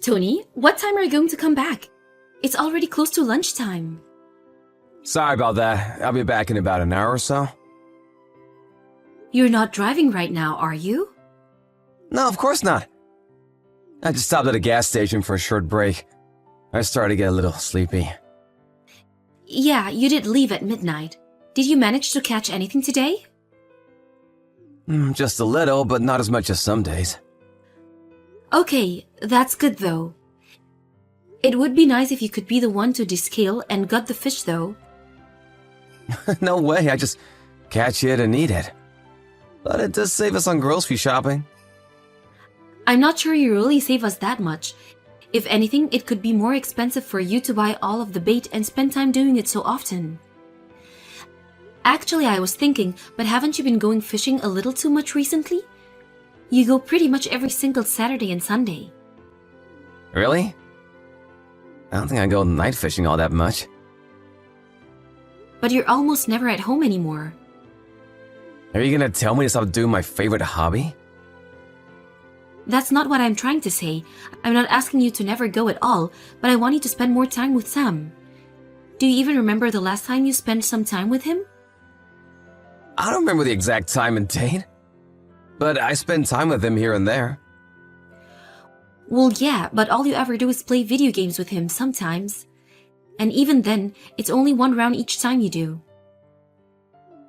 Tony, what time are you going to come back? It's already close to lunchtime. Sorry about that. I'll be back in about an hour or so. You're not driving right now, are you? No, of course not. I just stopped at a gas station for a short break. I started to get a little sleepy. Yeah, you did leave at midnight. Did you manage to catch anything today? Just a little, but not as much as some days. Okay, that's good though. It would be nice if you could be the one to descale and gut the fish though. No way, I just catch it and eat it. But it does save us on grocery shopping. I'm not sure you really save us that much. If anything, it could be more expensive for you to buy all of the bait and spend time doing it so often. Actually, I was thinking, but haven't you been going fishing a little too much recently? You go pretty much every single Saturday and Sunday. Really? I don't think I go night fishing all that much. But you're almost never at home anymore. Are you gonna tell me to stop doing my favorite hobby? That's not what I'm trying to say. I'm not asking you to never go at all, but I want you to spend more time with Sam. Do you even remember the last time you spent some time with him? I don't remember the exact time and date, but I spend time with him here and there. Well, yeah, but all you ever do is play video games with him sometimes. And even then, it's only one round each time you do.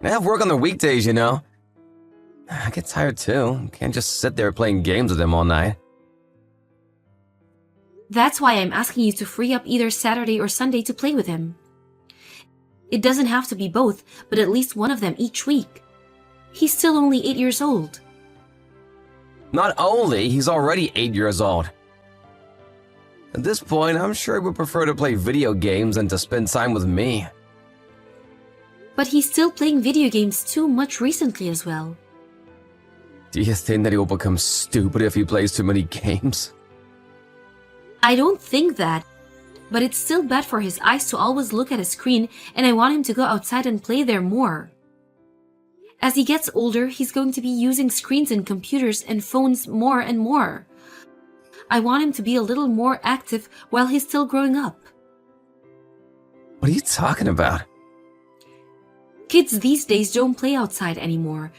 I have work on the weekdays, you know. I get tired too. Can't just sit there playing games with him all night. That's why I'm asking you to free up either Saturday or Sunday to play with him. It doesn't have to be both, but at least one of them each week. He's still only 8 years old. Not only, he's already 8 years old. At this point, I'm sure he would prefer to play video games than to spend time with me. But he's still playing video games too much recently as well. Do you think that he will become stupid if he plays too many games? I don't think that, but it's still bad for his eyes to always look at a screen, and I want him to go outside and play there more. As he gets older, he's going to be using screens and computers and phones more and more. I want him to be a little more active while he's still growing up. What are you talking about? Kids these days don't play outside anymore.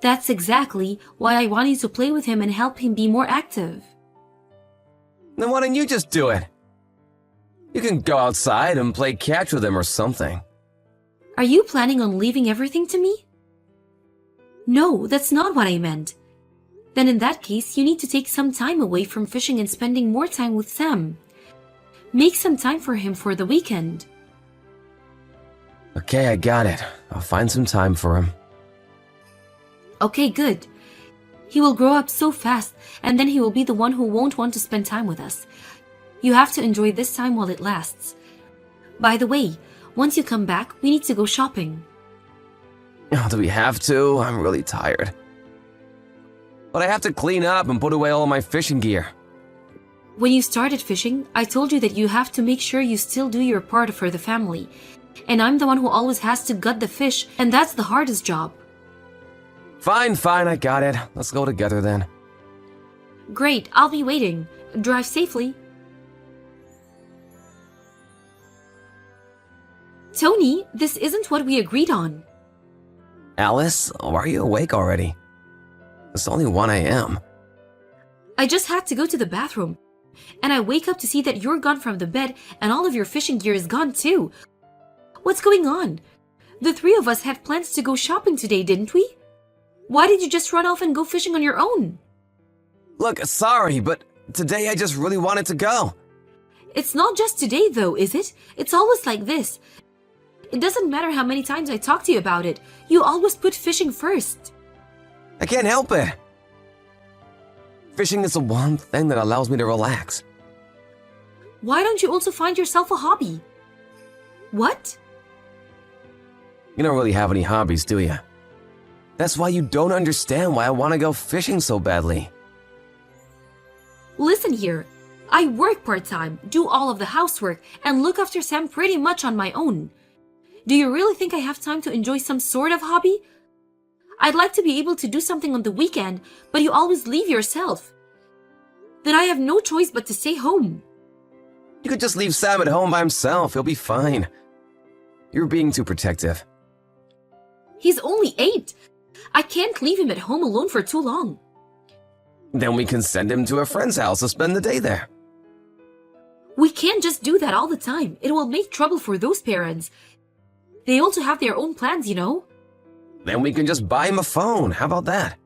That's exactly why I want you to play with him and help him be more active. Then why don't you just do it? You can go outside and play catch with him or something. Are you planning on leaving everything to me? No, that's not what I meant. Then in that case, you need to take some time away from fishing and spending more time with Sam. Make some time for him for the weekend. Okay, I got it. I'll find some time for him. Okay, good. He will grow up so fast, and then he will be the one who won't want to spend time with us. You have to enjoy this time while it lasts. By the way, once you come back, we need to go shopping. Oh, do we have to? I'm really tired. But I have to clean up and put away all my fishing gear. When you started fishing, I told you that you have to make sure you still do your part for the family. And I'm the one who always has to gut the fish, and that's the hardest job. Fine, I got it. Let's go together then. Great, I'll be waiting. Drive safely. Tony, this isn't what we agreed on. Alice, why are you awake already? It's only 1 a.m. I just had to go to the bathroom. And I wake up to see that you're gone from the bed and all of your fishing gear is gone too. What's going on? The three of us had plans to go shopping today, didn't we? Why did you just run off and go fishing on your own? Look, sorry, but today I just really wanted to go. It's not just today though, is it? It's always like this. It doesn't matter how many times I talk to you about it. You always put fishing first. I can't help it. Fishing is the one thing that allows me to relax. Why don't you also find yourself a hobby? What? You don't really have any hobbies, do you? That's why you don't understand why I want to go fishing so badly. Listen here. I work part-time, do all of the housework, and look after Sam pretty much on my own. Do you really think I have time to enjoy some sort of hobby? I'd like to be able to do something on the weekend, but you always leave yourself. then I have no choice but to stay home. You could just leave Sam at home by himself. He'll be fine. You're being too protective. He's only 8. I can't leave him at home alone for too long. Then we can send him to a friend's house to spend the day there. We can't just do that all the time. It will make trouble for those parents. They also have their own plans, you know? Then we can just buy him a phone. How about that?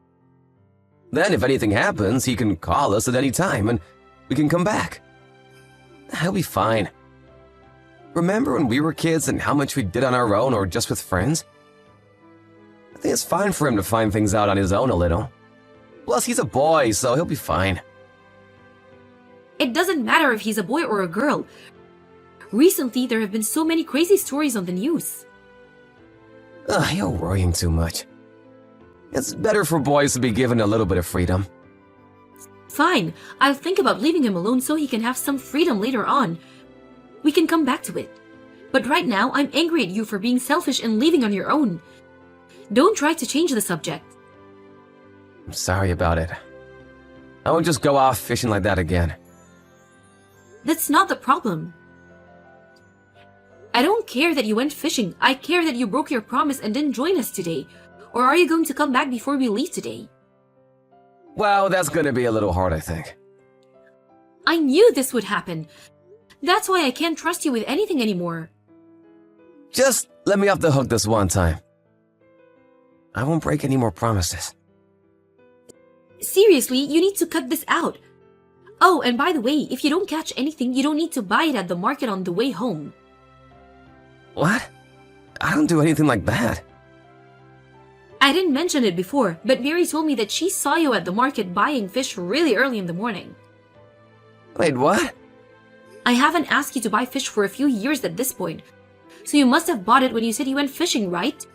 Then if anything happens, he can call us at any time and we can come back. He'll be fine. Remember when we were kids and how much we did on our own or just with friends? I think it's fine for him to find things out on his own a little. Plus, he's a boy, so he'll be fine. It doesn't matter if he's a boy or a girl. Recently, there have been so many crazy stories on the news. You're worrying too much. It's better for boys to be given a little bit of freedom. Fine, I'll think about leaving him alone so he can have some freedom later on. We can come back to it. But right now, I'm angry at you for being selfish and leaving on your own. Don't try to change the subject. I'm sorry about it. I won't just go off fishing like that again. That's not the problem. I don't care that you went fishing. I care that you broke your promise and didn't join us today. Or are you going to come back before we leave today? Well, that's gonna be a little hard, I think. I knew this would happen. That's why I can't trust you with anything anymore. Just let me off the hook this one time. I won't break any more promises. Seriously, you need to cut this out. Oh, and by the way, if you don't catch anything, you don't need to buy it at the market on the way home. What? I don't do anything like that. I didn't mention it before, but Mary told me that she saw you at the market buying fish really early in the morning. Wait, what? I haven't asked you to buy fish for a few years at this point, so you must have bought it when you said you went fishing, right?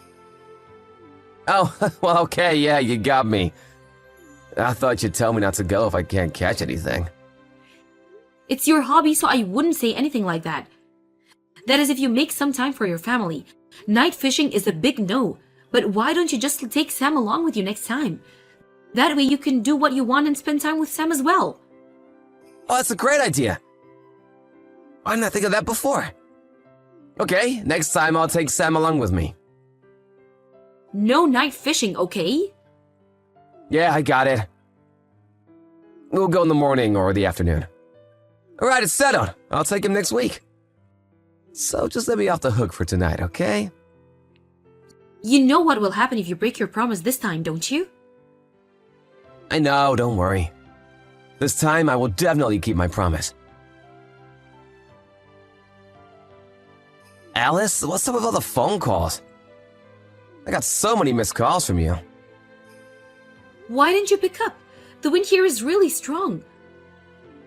Oh, well, okay, yeah, you got me. I thought you'd tell me not to go if I can't catch anything. It's your hobby, so I wouldn't say anything like that. That is if you make some time for your family. Night fishing is a big no, but why don't you just take Sam along with you next time? That way you can do what you want and spend time with Sam as well. Oh, that's a great idea. Why didn't I think of that before? Okay, next time I'll take Sam along with me. No night fishing, okay? Yeah, I got it. We'll go in the morning or the afternoon. Alright, it's settled. I'll take him next week. So just let me off the hook for tonight, okay? You know what will happen if you break your promise this time, don't you? I know, don't worry. This time I will definitely keep my promise. Alice, what's up with all the phone calls? I got so many missed calls from you. Why didn't you pick up? The wind here is really strong.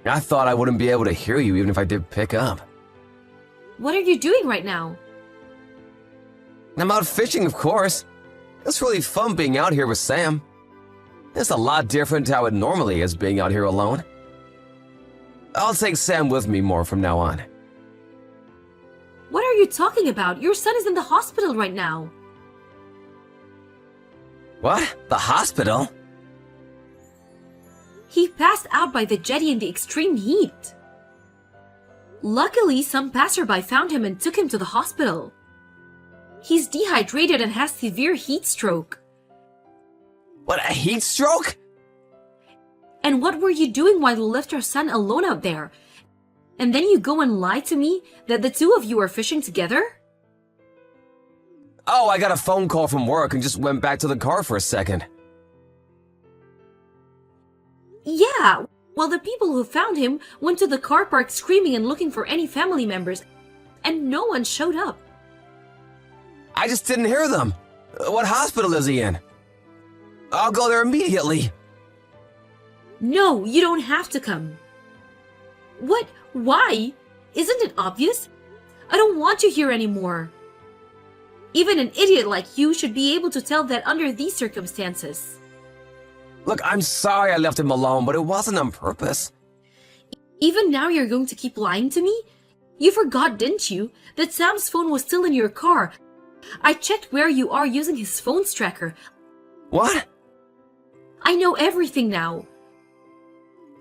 I thought I wouldn't be able to hear you even if I did pick up. What are you doing right now? I'm out fishing, of course. It's really fun being out here with Sam. It's a lot different to how it normally is being out here alone. I'll take Sam with me more from now on. What are you talking about? Your son is in the hospital right now. What? The hospital? He passed out by the jetty in the extreme heat. Luckily, some passerby found him and took him to the hospital. He's dehydrated and has severe heat stroke. What, a heat stroke? And what were you doing while you left your son alone out there? And then you go and lie to me that the two of you are fishing together? Oh, I got a phone call from work and just went back to the car for a second. Yeah, well, the people who found him went to the car park screaming and looking for any family members, and no one showed up. I just didn't hear them. What hospital is he in? I'll go there immediately. No, you don't have to come. What? Why? Isn't it obvious? I don't want you here anymore. Even an idiot like you should be able to tell that under these circumstances. Look, I'm sorry I left him alone, but it wasn't on purpose. Even now you're going to keep lying to me? You forgot, didn't you, that Sam's phone was still in your car? I checked where you are using his phone's tracker. What? I know everything now.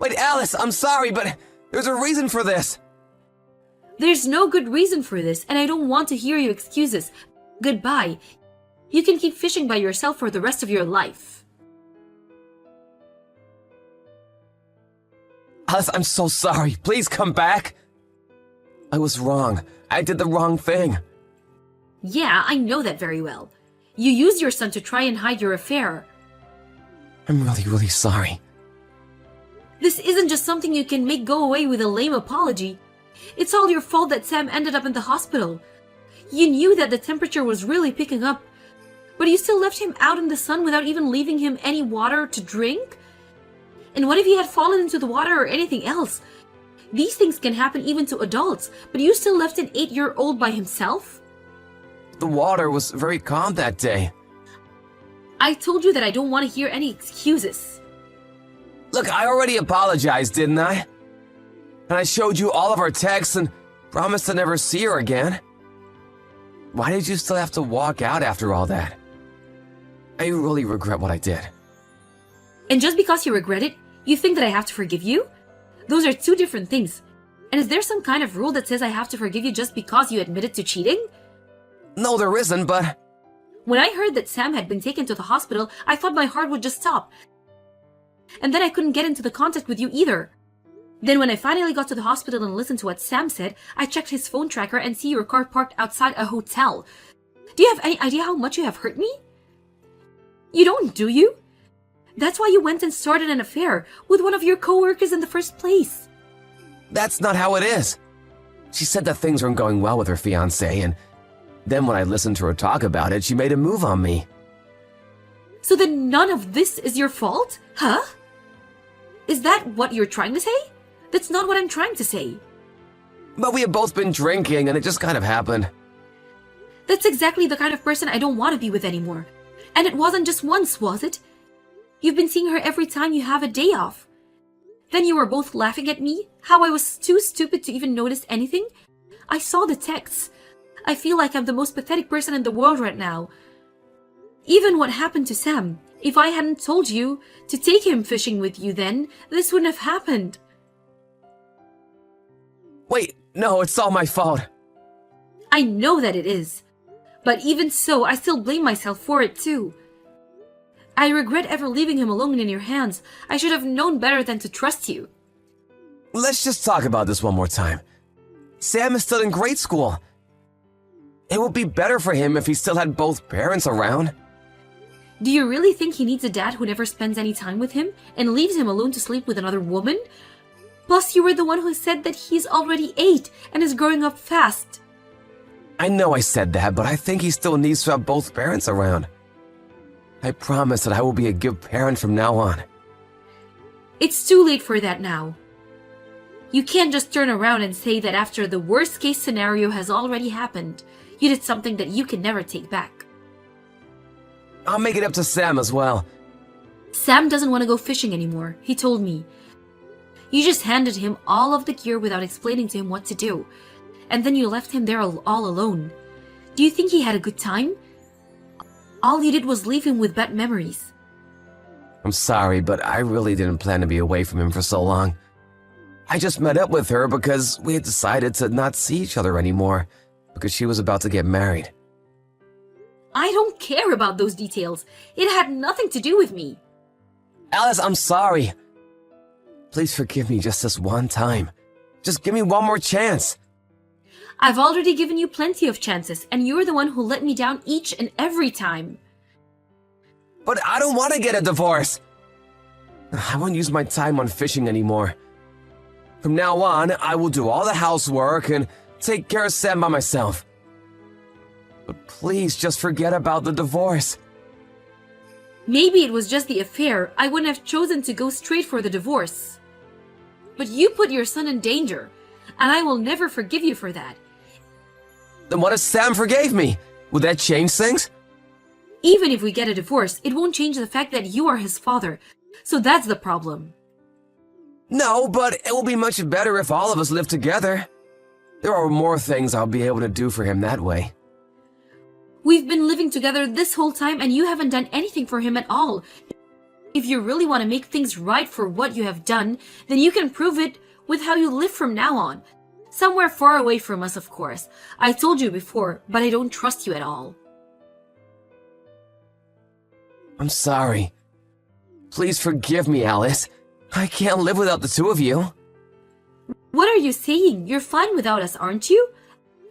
Wait, Alice, I'm sorry, but there's a reason for this. There's no good reason for this, and I don't want to hear your excuses. Goodbye. You can keep fishing by yourself for the rest of your life. Alice, I'm so sorry. Please come back. I was wrong. I did the wrong thing. Yeah, I know that very well. You used your son to try and hide your affair. I'm really, really sorry. This isn't just something you can make go away with a lame apology. It's all your fault that Sam ended up in the hospital. You knew that the temperature was really picking up, but you still left him out in the sun without even leaving him any water to drink? And what if he had fallen into the water or anything else? These things can happen even to adults, but you still left an 8-year-old by himself? The water was very calm that day. I told you that I don't want to hear any excuses. Look, I already apologized, didn't I? And I showed you all of our texts and promised to never see her again. Why did you still have to walk out after all that? I really regret what I did. And just because you regret it, you think that I have to forgive you? Those are two different things. And is there some kind of rule that says I have to forgive you just because you admitted to cheating? No, there isn't, but... When I heard that Sam had been taken to the hospital, I thought my heart would just stop. And then I couldn't get into the contact with you either. Then when I finally got to the hospital and listened to what Sam said, I checked his phone tracker and see your car parked outside a hotel. Do you have any idea how much you have hurt me? You don't, do you? That's why you went and started an affair with one of your co-workers in the first place. That's not how it is. She said that things weren't going well with her fiancé, and then when I listened to her talk about it, she made a move on me. So then none of this is your fault? Huh? Is that what you're trying to say? That's not what I'm trying to say. But we had both been drinking, and it just kind of happened. That's exactly the kind of person I don't want to be with anymore. And it wasn't just once, was it? You've been seeing her every time you have a day off. Then you were both laughing at me, how I was too stupid to even notice anything. I saw the texts. I feel like I'm the most pathetic person in the world right now. Even what happened to Sam, if I hadn't told you to take him fishing with you then, this wouldn't have happened. Wait, no, it's all my fault. I know that it is. But even so, I still blame myself for it too. I regret ever leaving him alone in your hands. I should have known better than to trust you. Let's just talk about this one more time. Sam is still in grade school. It would be better for him if he still had both parents around. Do you really think he needs a dad who never spends any time with him and leaves him alone to sleep with another woman? Plus, you were the one who said that he's already 8 and is growing up fast. I know I said that, but I think he still needs to have both parents around. I promise that I will be a good parent from now on. It's too late for that now. You can't just turn around and say that after the worst case scenario has already happened, you did something that you can never take back. I'll make it up to Sam as well. Sam doesn't want to go fishing anymore, he told me. You just handed him all of the gear without explaining to him what to do. And then you left him there all alone. Do you think he had a good time? All you did was leave him with bad memories. I'm sorry, but I really didn't plan to be away from him for so long. I just met up with her because we had decided to not see each other anymore because she was about to get married. I don't care about those details. It had nothing to do with me. Alice, I'm sorry. Please forgive me just this one time. Just give me one more chance. I've already given you plenty of chances, and you're the one who let me down each and every time. But I don't want to get a divorce. I won't use my time on fishing anymore. From now on, I will do all the housework and take care of Sam by myself. But please just forget about the divorce. Maybe it was just the affair. I wouldn't have chosen to go straight for the divorce. But you put your son in danger, and I will never forgive you for that. Then what if Sam forgave me? Would that change things? Even if we get a divorce, it won't change the fact that you are his father. So that's the problem. No, but it will be much better if all of us live together. There are more things I'll be able to do for him that way. We've been living together this whole time and you haven't done anything for him at all. If you really want to make things right for what you have done, then you can prove it with how you live from now on. Somewhere far away from us, of course. I told you before, but I don't trust you at all. I'm sorry. Please forgive me, Alice. I can't live without the two of you. What are you saying? You're fine without us, aren't you?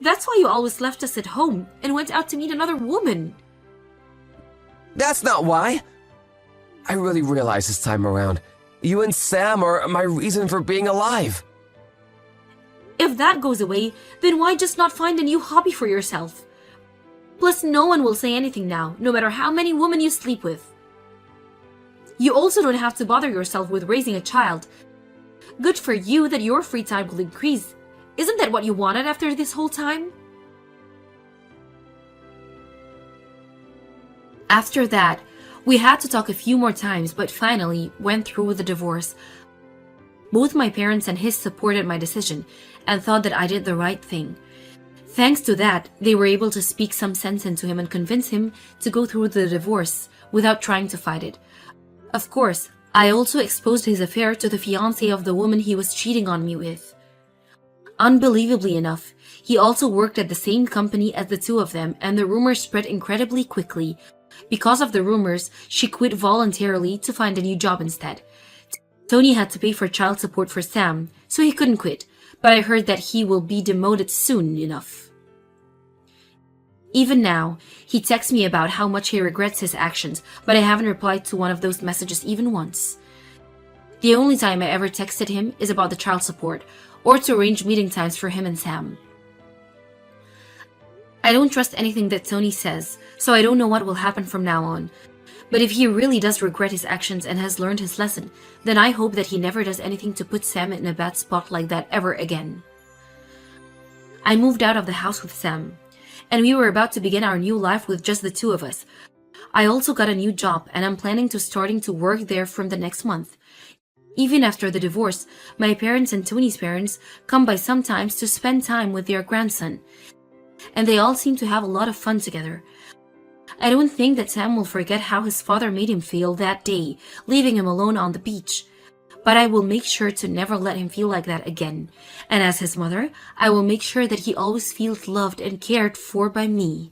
That's why you always left us at home and went out to meet another woman. That's not why. I really realize this time around, you and Sam are my reason for being alive. If that goes away, then why just not find a new hobby for yourself? Plus, no one will say anything now, no matter how many women you sleep with. You also don't have to bother yourself with raising a child. Good for you that your free time will increase. Isn't that what you wanted after this whole time? After that, we had to talk a few more times, but finally went through with the divorce. Both my parents and his supported my decision and thought that I did the right thing. Thanks to that, they were able to speak some sense into him and convince him to go through the divorce without trying to fight it. Of course, I also exposed his affair to the fiancé of the woman he was cheating on me with. Unbelievably enough, he also worked at the same company as the two of them, and the rumors spread incredibly quickly. Because of the rumors, she quit voluntarily to find a new job instead. Tony had to pay for child support for Sam, so he couldn't quit, but I heard that he will be demoted soon enough. Even now, he texts me about how much he regrets his actions, but I haven't replied to one of those messages even once. The only time I ever texted him is about the child support, or to arrange meeting times for him and Sam. I don't trust anything that Tony says, so I don't know what will happen from now on. But if he really does regret his actions and has learned his lesson, then I hope that he never does anything to put Sam in a bad spot like that ever again. I moved out of the house with Sam, and we were about to begin our new life with just the two of us. I also got a new job, and I'm planning to starting to work there from the next month. Even after the divorce, my parents and Tony's parents come by sometimes to spend time with their grandson, and they all seem to have a lot of fun together. I don't think that Sam will forget how his father made him feel that day, leaving him alone on the beach. But I will make sure to never let him feel like that again. And as his mother, I will make sure that he always feels loved and cared for by me.